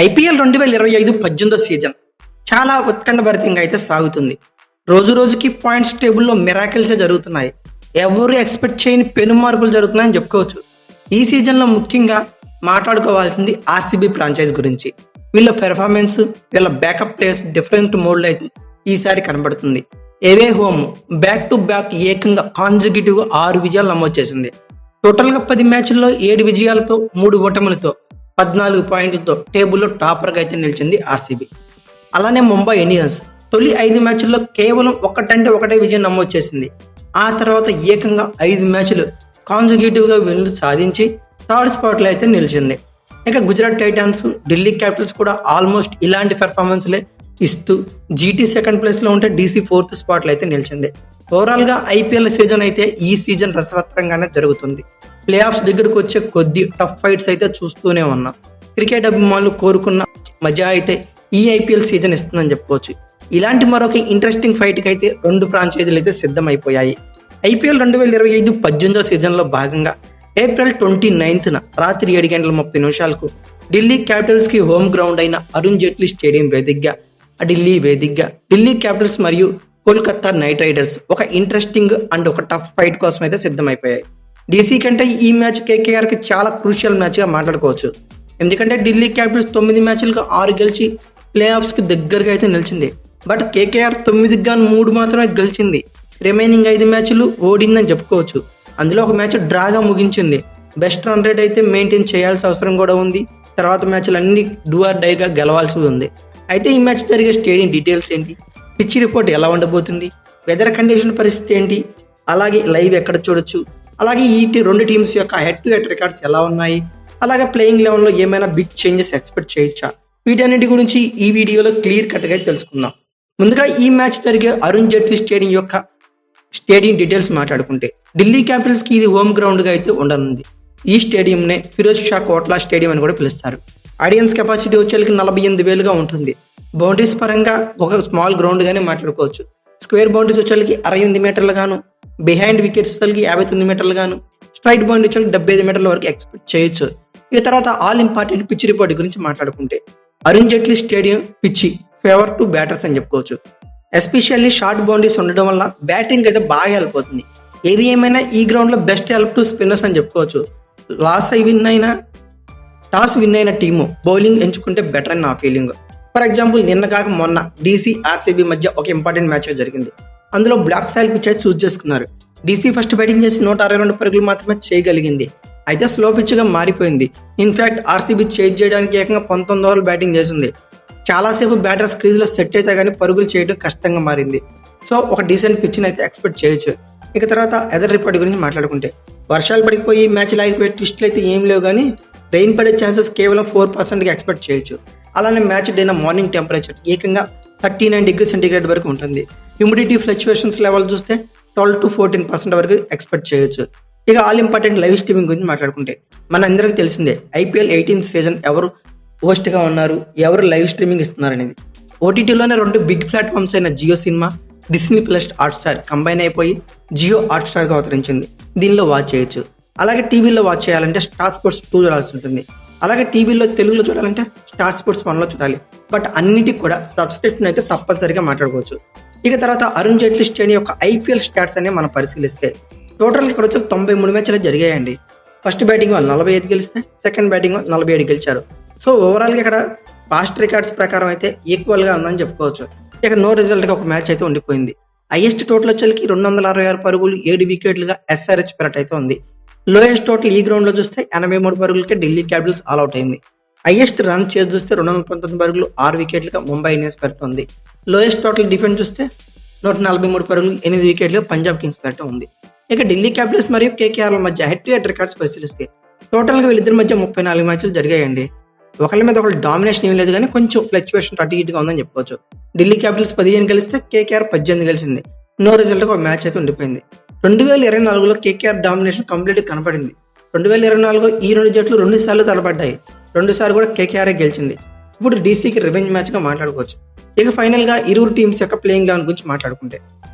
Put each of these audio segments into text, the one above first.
IPL 2025 season చాలా ఉత్కంఠభరితంగా అయితే సాగుతుంది. రోజు రోజుకి పాయింట్స్ టేబుల్లో మిరాకిల్సే జరుగుతున్నాయి. ఎవరు ఎక్స్పెక్ట్ చేయని పెను మార్పులు జరుగుతున్నాయని చెప్పుకోవచ్చు. ఈ సీజన్లో ముఖ్యంగా మాట్లాడుకోవాల్సింది ఆర్సీబీ ఫ్రాంచైజ్ గురించి. వీళ్ళ పెర్ఫార్మెన్స్, వీళ్ళ బ్యాకప్ ప్లేయర్స్ డిఫరెంట్ మోడ్లో అయితే ఈసారి కనబడుతుంది. ఏవే హోమ్ బ్యాక్ టు బ్యాక్ ఏకంగా కాన్సిక్యూటివ్ 6 విజయాలు నమోదు చేసింది. టోటల్గా 10 మ్యాచ్ల్లో 7 విజయాలతో 3 ఓటములతో 14 పాయింట్లతో టేబుల్లో టాపర్గా అయితే నిలిచింది ఆర్సీబీ. అలానే ముంబై ఇండియన్స్ తొలి 5 మ్యాచ్ల్లో కేవలం ఒకటే విజయం నమోదు చేసింది. ఆ తర్వాత ఏకంగా 5 మ్యాచ్లు కాన్సిక్యూటివ్గా విన్లు సాధించి థర్డ్ స్పాట్లో అయితే నిలిచింది. ఇక గుజరాత్ టైటాన్స్, ఢిల్లీ క్యాపిటల్స్ కూడా ఆల్మోస్ట్ ఇలాంటి పెర్ఫార్మెన్స్లే ఇస్తూ జీటీ సెకండ్ ప్లేస్లో ఉంటే డీసీ 4th స్పాట్లో అయితే నిలిచింది. ఓవరాల్గా ఐపీఎల్ సీజన్ అయితే ఈ సీజన్ రసవత్తరంగానే జరుగుతుంది. ప్లే ఆఫ్స్ దగ్గరకు వచ్చే కొద్ది టఫ్ ఫైట్స్ అయితే చూస్తూనే ఉన్నాం. క్రికెట్ అభిమానులు కోరుకున్న మజా అయితే ఈ ఐపీఎల్ సీజన్ ఇస్తుందని చెప్పుకోవచ్చు. ఇలాంటి మరొక ఇంట్రెస్టింగ్ ఫైట్కి అయితే 2 ఫ్రాంచైజీలు అయితే సిద్ధమైపోయాయి. ఐపీఎల్ 2025 సీజన్లో భాగంగా ఏప్రిల్ 29న రాత్రి 7:30 ఢిల్లీ క్యాపిటల్స్కి హోమ్ గ్రౌండ్ అయిన అరుణ్ జైట్లీ స్టేడియం వేదికగా ఢిల్లీ క్యాపిటల్స్ మరియు కోల్కతా నైట్ రైడర్స్ ఒక ఇంట్రెస్టింగ్ అండ్ ఒక టఫ్ ఫైట్ కోసం అయితే సిద్ధమైపోయాయి. డీసీ కంటే ఈ మ్యాచ్ కేకేఆర్కి చాలా క్రూషియల్ మ్యాచ్గా మాట్లాడుకోవచ్చు. ఎందుకంటే ఢిల్లీ క్యాపిటల్స్ 9 మ్యాచ్లకు 6 గెలిచి ప్లే ఆఫ్స్కి దగ్గరగా అయితే నిలిచింది. బట్ కేకేఆర్ 9కి గాను 3 మాత్రమే గెలిచింది. రిమైనింగ్ 5 మ్యాచ్లు ఓడిందని చెప్పుకోవచ్చు. అందులో ఒక మ్యాచ్ డ్రాగా ముగించింది. బెస్ట్ రన్ రేట్ అయితే మెయింటైన్ చేయాల్సిన అవసరం కూడా ఉంది. తర్వాత మ్యాచ్లు అన్ని డూ ఆర్ డైగా గెలవాల్సి ఉంది. అయితే ఈ మ్యాచ్ జరిగే స్టేడియం డీటెయిల్స్ ఏంటి, పిచ్ రిపోర్ట్ ఎలా ఉండబోతుంది, వెదర్ కండిషన్ పరిస్థితి ఏంటి, అలాగే లైవ్ ఎక్కడ చూడొచ్చు, అలాగే ఈ 2 టీమ్స్ యొక్క హెడ్ టు హెడ్ రికార్డ్స్ ఎలా ఉన్నాయి, అలాగే ప్లేయింగ్ లెవెన్లో ఏమైనా బిగ్ చేంజెస్ ఎక్స్పెక్ట్ చేయొచ్చా, వీటన్నిటి గురించి ఈ వీడియోలో క్లియర్ కట్గా తెలుసుకుందాం. ముందుగా ఈ మ్యాచ్ జరిగే అరుణ్ జైట్లీ స్టేడియం యొక్క స్టేడియం డీటెయిల్స్ మాట్లాడుకుంటే ఢిల్లీ క్యాపిటల్స్కి ఇది హోమ్ గ్రౌండ్గా అయితే ఉండనుంది. ఈ స్టేడియంనే ఫిరోజ్ షా కోట్లా స్టేడియం అని కూడా పిలుస్తారు. ఆడియన్స్ కెపాసిటీ వచ్చేకి 48,000గా ఉంటుంది. బౌండరీస్ పరంగా ఒక స్మాల్ గ్రౌండ్గానే మాట్లాడుకోవచ్చు. స్క్వేర్ బౌండరీస్ వచ్చేకి 68 మీటర్లు గాను, బిహైండ్ వికెట్స్ వచ్చేకి 59 మీటర్లు గాను, స్ట్రైట్ బౌండరీ వచ్చేకి 75 మీటర్ల వరకు ఎక్స్పెక్ట్ చేయొచ్చు. ఇక తర్వాత ఆల్ ఇంపార్టెంట్ పిచ్ రిపోర్ట్ గురించి మాట్లాడుకుంటే Arun Jaitley stadium pitch favour to batters అని చెప్పుకోవచ్చు. ఎస్పెషల్లీ షార్ట్ బౌండరీస్ ఉండడం వల్ల బ్యాటింగ్ అయితే బాగా హెల్ప్ అవుతుంది. ఏది ఏమైనా ఈ గ్రౌండ్లో బెస్ట్ హెల్ప్ టు స్పిన్నర్స్ అని చెప్పుకోవచ్చు. టాస్ విన్ అయిన టీము బౌలింగ్ ఎంచుకుంటే బెటర్ అని నా ఫీలింగ్. ఫర్ ఎగ్జాంపుల్ నిన్న కాక మొన్న డీసీ ఆర్సీబీ మధ్య ఒక ఇంపార్టెంట్ మ్యాచ్ జరిగింది. అందులో బ్లాక్ సాయిల్ పిచ్ అయితే చూస్ చేసుకున్నారు. డీసీ ఫస్ట్ బ్యాటింగ్ చేసి 162 పరుగులు మాత్రమే చేయగలిగింది. అయితే స్లో పిచ్గా మారిపోయింది. ఇన్ఫ్యాక్ట్ ఆర్సీబీ చేజ్ చేయడానికి ఏకంగా 19 ఓవర్లు బ్యాటింగ్ చేసింది. చాలాసేపు బ్యాటర్స్ క్రీజ్లో సెట్ అయితే కానీ పరుగులు చేయడం కష్టంగా మారింది. సో ఒక డీసెంట్ పిచ్ని అయితే ఎక్స్పెక్ట్ చేయొచ్చు. ఇక తర్వాత ఎదర్ రిపోర్ట్ గురించి మాట్లాడుకుంటే వర్షాలు పడిపోయి మ్యాచ్లు ఆగిపోయే ట్విస్ట్లు అయితే ఏం లేవు, కానీ రెయిన్ పడే ఛాన్సెస్ కేవలం 4%గా ఎక్స్పెక్ట్ చేయొచ్చు. అలానే మ్యాచ్ డేన మార్నింగ్ టెంపరేచర్ ఏకంగా 39 డిగ్రీ సెంటీగ్రేడ్ వరకు ఉంటుంది. హ్యూమిడిటీ ఫ్లక్చువేషన్స్ లెవెల్ చూస్తే 12 to 14% వరకు ఎక్స్పెక్ట్ చేయొచ్చు. ఇక ఆల్ ఇంపార్టెంట్ లైవ్ స్ట్రీమింగ్ గురించి మాట్లాడుకుంటే మన అందరికీ తెలిసిందే ఐపీఎల్ 18th సీజన్ ఎవరు హోస్ట్గా ఉన్నారు, ఎవరు లైవ్ స్ట్రీమింగ్ ఇస్తున్నారు అనేది. ఓటీటీలోనే 2 బిగ్ ప్లాట్ఫామ్స్ అయిన Jio cinema, Disney plus Hotstar combine అయిపోయి జియో హాట్స్టార్గా అవతరించింది. దీనిలో వాచ్ చేయొచ్చు. అలాగే టీవీలో వాచ్ చేయాలంటే స్టార్ స్పోర్ట్స్ 2 చూడాల్సి ఉంటుంది. అలాగే టీవీలో తెలుగులో చూడాలంటే స్టార్ స్పోర్ట్స్ 1లో చూడాలి. బట్ అన్నిటికి కూడా సబ్స్క్రిప్షన్ అయితే తప్పనిసరిగా మాట్లాడుకోవచ్చు. ఇక తర్వాత అరుణ్ జైట్లీ స్టేడియం యొక్క ఐపీఎల్ స్టాట్స్ అనే మనం పరిశీలిస్తే టోటల్ ఇక్కడ వచ్చి 93 మ్యాచ్లు జరిగాయండి. ఫస్ట్ బ్యాటింగ్ వాళ్ళు 45 గెలిస్తే, సెకండ్ బ్యాటింగ్ 47 గెలిచారు. సో ఓవరాల్గా ఇక్కడ పాస్ట్ రికార్డ్స్ ప్రకారం అయితే ఈక్వల్గా ఉందని చెప్పుకోవచ్చు. ఇక నో రిజల్ట్గా ఒక మ్యాచ్ అయితే ఉండిపోయింది. హైయెస్ట్ టోటల్ వచ్చేకి 266 పరుగులు 7 వికెట్లుగా ఎస్ఆర్హెచ్ పెరట్ అయితే ఉంది. లోయెస్ట్ టోటల్ ఈ గ్రౌండ్లో చూస్తే 83 పరుగులకే ఢిల్లీ క్యాపిటల్స్ ఆల్అౌట్ అయింది. హైయెస్ట్ రన్ చేసి చూస్తే 219 పరుగులు 6 వికెట్లుగా ముంబై ఇండియన్స్ పెరట్ ఉంది. లోయెస్ట్ టోటల్ డిఫెన్స్ చూస్తే 143 పరుగులు 8 వికెట్లుగా పంజాబ్ కింగ్స్ పెరట్ ఉంది. ఇక ఢిల్లీ క్యాపిటల్స్ మరియు కేకేఆర్ల మధ్య హెడ్ టు హెడ్ రికార్డ్స్ పరిశీలిస్తే టోటల్గా వీళ్ళిద్దరి మధ్య 34 మ్యాచ్లు జరిగాయండి. ఒకళ్ళ మీద ఒకళ్ళు డామినేషన్ ఏం లేదు, కానీ కొంచెం ఫ్లక్చువేషన్ అటు ఇటుగా ఉందని చెప్పుకోవచ్చు. ఢిల్లీ క్యాపిటల్స్ 15 గెలిస్తే కేకేఆర్ 18 గెలిచింది. నో రిజల్ట్గా ఒక మ్యాచ్ అయితే ఉండిపోయింది. 2024లో కేకేఆర్ డామినేషన్ కంప్లీట్గా కనపడింది. 2024లో ఈ 2 జట్లు 2 సార్లు తలపడ్డాయి. 2 సార్లు కూడా కేకేఆర్ గెలిచింది. ఇప్పుడు డీసీకి రివెంజ్ మ్యాచ్గా మాట్లాడుకోవచ్చు. ఇక ఫైనల్గా ఇరువురు టీమ్స్ యొక్క ప్లేయింగ్ లెవెన్ గురించి మాట్లాడుకుంటే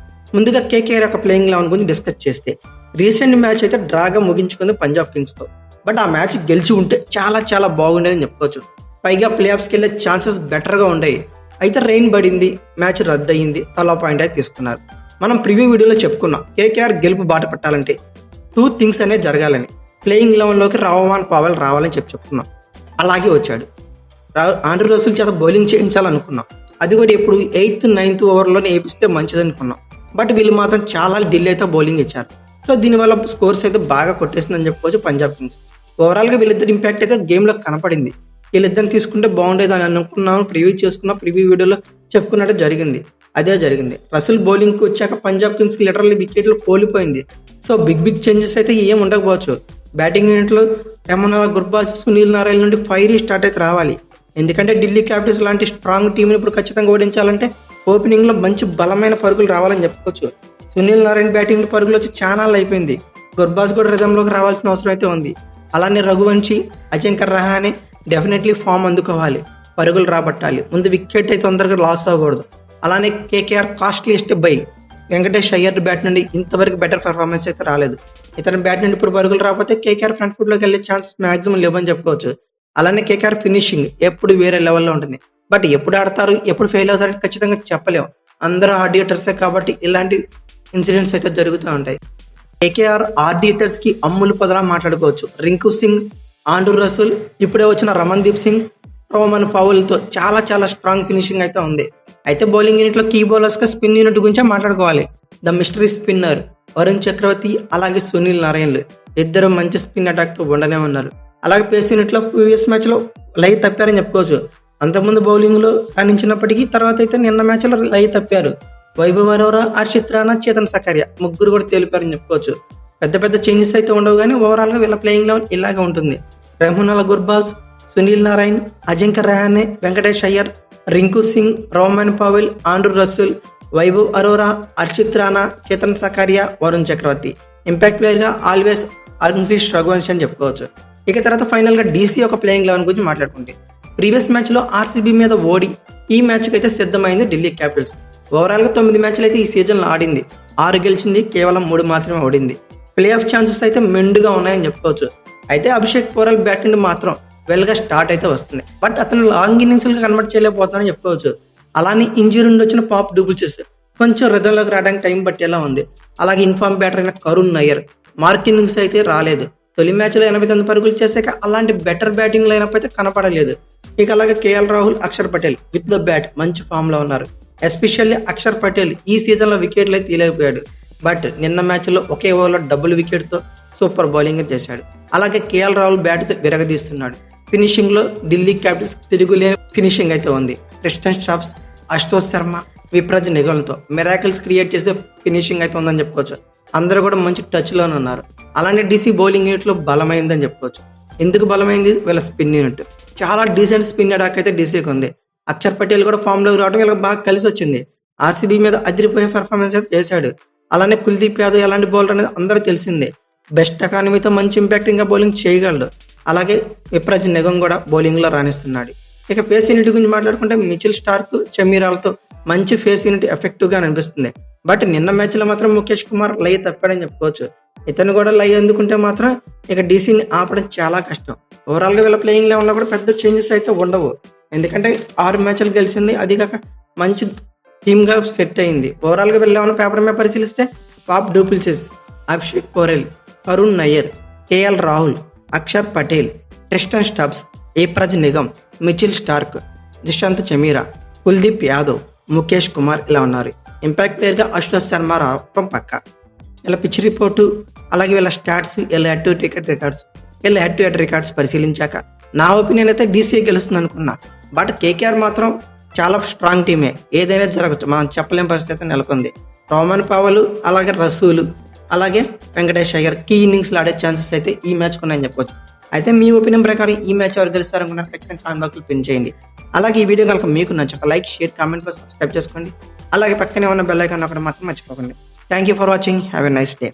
ముందుగా కేకేఆర్ యొక్క ప్లేయింగ్ లెవెన్ గురించి డిస్కస్ చేస్తే రీసెంట్ మ్యాచ్ అయితే డ్రాగా ముగించుకుంది పంజాబ్ కింగ్స్తో. బట్ ఆ మ్యాచ్ గెలిచి ఉంటే చాలా చాలా బాగుండేదని చెప్పుకోవచ్చు. పైగా ప్లే ఆఫ్స్కి వెళ్ళే ఛాన్సెస్ బెటర్గా ఉండేవి. అయితే రెయిన్ పడింది, మ్యాచ్ రద్దు అయ్యింది, తలా పాయింట్ అయితే తీసుకున్నారు. మనం ప్రివ్యూ వీడియోలో చెప్పుకున్నాం కేకేఆర్ గెలుపు బాట పట్టాలంటే 2 థింగ్స్ అనేది జరగాలని. ప్లేయింగ్ 11లోకి రావమాన్ పావెల్ రావాలని చెప్పుకున్నాం. అలాగే వచ్చాడు. ఆండ్రూ రసూల్ చేత బౌలింగ్ చేయించాలనుకున్నాం. అది కూడా ఎప్పుడు 8th 9th ఓవర్లోనే వేపిస్తే మంచిది అనుకున్నాం. బట్ వీళ్ళు మాత్రం చాలా డిలే అయితే బౌలింగ్ ఇచ్చారు. సో దీనివల్ల స్కోర్స్ అయితే బాగా కొట్టేసిందని చెప్పుకోవచ్చు పంజాబ్ కింగ్స్. ఓవరాల్గా వీళ్ళిద్దరు ఇంపాక్ట్ అయితే గేమ్లో కనపడింది. వీళ్ళిద్దరిని తీసుకుంటే బాగుండేది అని అనుకున్నాను. ప్రివ్యూ వీడియోలో చెప్పుకున్నట్టు జరిగింది. అదే జరిగింది. రసూల్ బౌలింగ్కి వచ్చాక పంజాబ్ కింగ్స్ లిటరల్లీ వికెట్లు కోల్పోయింది. సో బిగ్ చేంజెస్ అయితే ఏం ఉండకపోవచ్చు. బ్యాటింగ్ యూనిట్లో రెహమాన్ గుర్బాజ్, సునీల్ నారాయణ నుండి ఫైరీ స్టార్ట్ అయితే రావాలి. ఎందుకంటే ఢిల్లీ క్యాపిటల్స్ లాంటి స్ట్రాంగ్ టీంని ఇప్పుడు ఖచ్చితంగా ఓడించాలంటే ఓపెనింగ్లో మంచి బలమైన పరుగులు రావాలని చెప్పుకోవచ్చు. సునీల్ నారాయణ బ్యాటింగ్ పరుగులు వచ్చి చాలా అయిపోయింది. గుర్బాజ్ కూడా రిజంలోకి రావాల్సిన అవసరం అయితే ఉంది. అలానే రఘువంశీ, అజింక్య రహానే డెఫినెట్లీ ఫామ్ అందుకోవాలి, పరుగులు రాబట్టాలి. ముందు వికెట్ అయితే తొందరగా లాస్ అవ్వకూడదు. అలానే KKR costliest by Venkatesh Iyer bat నుండి ఇంతవరకు బెటర్ పర్ఫార్మెన్స్ అయితే రాలేదు. ఇతని బ్యాట్ నుండి ఇప్పుడు పరుగులు రాకపోతే కేకేఆర్ ఫ్రంట్ ఫుట్లోకి వెళ్ళే ఛాన్సెస్ మాక్సిమం లేవని చెప్పుకోవచ్చు. అలానే కేకేఆర్ ఫినిషింగ్ ఎప్పుడు వేరే లెవెల్లో ఉంటుంది. బట్ ఎప్పుడు ఆడతారు, ఎప్పుడు ఫెయిల్ అవుతారు ఖచ్చితంగా చెప్పలేము. అందరూ ఆర్డియేటర్సే కాబట్టి ఇలాంటి ఇన్సిడెంట్స్ అయితే జరుగుతూ ఉంటాయి. కేకేఆర్ ఆర్డియేటర్స్కి అమ్ములు పొదలా మాట్లాడుకోవచ్చు. రింకు సింగ్, ఆండ్రూ రసూల్, ఇప్పుడే వచ్చిన రమన్దీప్ సింగ్, రోమన్ పావెల్తో చాలా స్ట్రాంగ్ ఫినిషింగ్ అయితే ఉంది. అయితే బౌలింగ్ యూనిట్లో కీ బౌలర్స్గా స్పిన్ యూనిట్ గురించే మాట్లాడుకోవాలి. ద మిస్టరీ స్పిన్నర్ వరుణ్ చక్రవర్తి, అలాగే సునీల్ నారాయణలు ఇద్దరు మంచి స్పిన్ అటాక్తో ఉండనే ఉన్నారు. అలాగే పేస్ యూనిట్లో ప్రీవియస్ మ్యాచ్లో లై తప్పారని చెప్పుకోవచ్చు. అంతకుముందు బౌలింగ్లో రాణించినప్పటికీ తర్వాత అయితే నిన్న మ్యాచ్లో లై తప్పారు. వైభవ్ అరోరా, హర్షిత్ రాణా, చేతన్ సకారియా ముగ్గురు కూడా తేలిపారని చెప్పుకోవచ్చు. పెద్ద చేంజెస్ అయితే ఉండవు కానీ ఓవరాల్గా వీళ్ళ ప్లేయింగ్ లెవెల్ ఇలాగే ఉంటుంది. Rahman Gurbaz, Sunil Narine, Ajinkya Rahane, Venkatesh Iyer, Rinku Singh, Rovman Powell, Andre Russell, Vaibhav Arora, Harshit Rana, Chetan Sakariya, Varun Chakravarthy. Impact ప్లేయర్గా ఆల్వేస్ అన్ఫ్రీష్ రఘువంశీ అని చెప్పుకోవచ్చు. ఇక తర్వాత ఫైనల్గా డీసీ ఒక ప్లేయింగ్ లెవెన్ గురించి మాట్లాడుకుంటే ప్రీవియస్ మ్యాచ్లో ఆర్సీబీ మీద ఓడి ఈ మ్యాచ్కి అయితే సిద్ధమైంది ఢిల్లీ క్యాపిటల్స్. ఓవరాల్గా 9 మ్యాచ్లు అయితే ఈ సీజన్లో ఆడింది. 6 గెలిచింది, కేవలం 3 మాత్రమే ఓడింది. ప్లే ఆఫ్ ఛాన్సెస్ అయితే మెండుగా ఉన్నాయని చెప్పుకోవచ్చు. అయితే అభిషేక్ పోరల్ బ్యాట్ నుండి మాత్రం వెల్గా స్టార్ట్ అయితే వస్తుంది. బట్ అతను లాంగ్ ఇన్నింగ్స్గా కన్వర్ట్ చేయలేకపోతున్నాడని చెప్పుకోవచ్చు. అలానే ఇంజరీ నుండి వచ్చిన పాప్ డూప్లెసిస్ కొంచెం రిధంలోకి రావడానికి టైం పట్టేలా ఉంది. అలాగే ఇన్ఫార్మ్ బ్యాటర్ అయిన కరుణ్ నయ్యర్ మార్క్ ఇన్నింగ్స్ అయితే రాలేదు. తొలి మ్యాచ్లో 89 పరుగులు చేశాక అలాంటి బెటర్ బ్యాటింగ్ లైనప్ అయితే కనపడలేదు. ఇక అలాగే KL Rahul, Axar Patel with the bat మంచి ఫామ్లో ఉన్నారు. ఎస్పెషల్లీ అక్షర్ పటేల్ ఈ సీజన్లో వికెట్లు అయితే తీయలేకపోయాడు. బట్ నిన్న మ్యాచ్లో ఒకే ఓవర్లో డబుల్ వికెట్తో సూపర్ బౌలింగ్ చేశాడు. అలాగే కేఎల్ రాహుల్ బ్యాట్ విరగదీస్తున్నాడు. ఫినిషింగ్లో ఢిల్లీ క్యాపిటల్స్ తిరుగులేని ఫినిషింగ్ అయితే ఉంది. క్రిస్టన్ స్టాప్స్, అశుతోష్ శర్మ, విప్రజ్ నిగల్తో మిరాకిల్స్ క్రియేట్ చేసే ఫినిషింగ్ అయితే ఉందని చెప్పుకోవచ్చు. అందరూ కూడా మంచి టచ్లోనే ఉన్నారు. అలానే డీసీ బౌలింగ్ యూనిట్లో బలమైందని చెప్పుకోవచ్చు. ఎందుకు బలమైంది? వీళ్ళ స్పిన్ యూనిట్ చాలా డీసెంట్ స్పిన్ అటాక్ అయితే డీసీకి ఉంది. అక్షర్ పటేల్ కూడా ఫామ్లోకి రావడం వీళ్ళకి బాగా కలిసి వచ్చింది. ఆర్సీబీ మీద అదిరిపోయే పర్ఫార్మెన్స్ అయితే చేశాడు. అలానే కుల్దీప్ యాదవ్ ఎలాంటి బౌలర్ అనేది అందరూ తెలిసిందే. బెస్ట్ ఎకానమీతో మంచి ఇంపాక్టింగ్గా బౌలింగ్ చేయగలడు. అలాగే విప్రజ్ నిగం కూడా బౌలింగ్లో రాణిస్తున్నాడు. ఇక ఫేస్ యూనిట్ గురించి మాట్లాడుకుంటే మిచిల్ స్టార్క్, చమీరాలతో మంచి ఫేస్ యూనిట్ ఎఫెక్టివ్గా అనిపిస్తుంది. బట్ నిన్న మ్యాచ్లో మాత్రం ముఖేష్ కుమార్ లై తప్పాడని చెప్పుకోవచ్చు. ఇతను కూడా లై అందుకుంటే మాత్రం ఇక డీసీని ఆపడం చాలా కష్టం. ఓవరాల్గా వీళ్ళ ప్లేయింగ్ లెవెల్లో కూడా పెద్ద చేంజెస్ అయితే ఉండవు. ఎందుకంటే 6 మ్యాచ్లు గెలిచింది, అది కాక మంచి టీమ్గా సెట్ అయింది. ఓవరాల్గా వీళ్ళ లెవెల్ పేపర్ మీద పరిశీలిస్తే Faf du Plessis, Abishek Porel, Karun Nair, KL Rahul, Axar Patel, Tristan Stubbs, Vipraj Nigam, Mitchell Starc, Dushmantha Chameera, Kuldeep Yadav, Mukesh Kumar ఇలా ఉన్నారు. ఇంపాక్ట్ ప్లేయర్గా అశుతోష్ శర్మ రావడం పక్క. ఇలా పిచ్ రిపోర్టు, అలాగే వీళ్ళ స్టాట్స్, వీళ్ళ హెడ్ టు హెడ్ రికార్డ్స్ పరిశీలించాక నా ఒపీనియన్ అయితే డీసీ గెలుస్తుంది అనుకున్నా. బట్ కేకేఆర్ మాత్రం చాలా స్ట్రాంగ్ టీమే, ఏదైనా జరగచ్చు, మనం చెప్పలేని పరిస్థితి నెలకొంది. రోమన్ పావెల్, అలాగే రసూలు, అలాగే వెంకటేష్ అయ్యర్ కీ ఇన్నింగ్స్లో ఆడే ఛాన్సెస్ అయితే ఈ మ్యాచ్కి ఉన్నాయని చెప్పొచ్చు. అయితే మీ ఒపీనియన్ ప్రకారం ఈ మ్యాచ్ ఎవరు గెలుస్తారనుకున్నారు ఖచ్చితంగా కామెంట్ బాక్స్లో పిన్ చేయండి. అలాగే ఈ వీడియో కనుక మీకు నచ్చక లైక్, షేర్, కామెంట్, సబ్స్క్రైబ్ చేసుకోండి. అలాగే పక్కనే ఉన్న బెల్ ఐకాన్ ఒకటి మాత్రం మర్చిపోకండి. Thank you for watching. Have a nice day.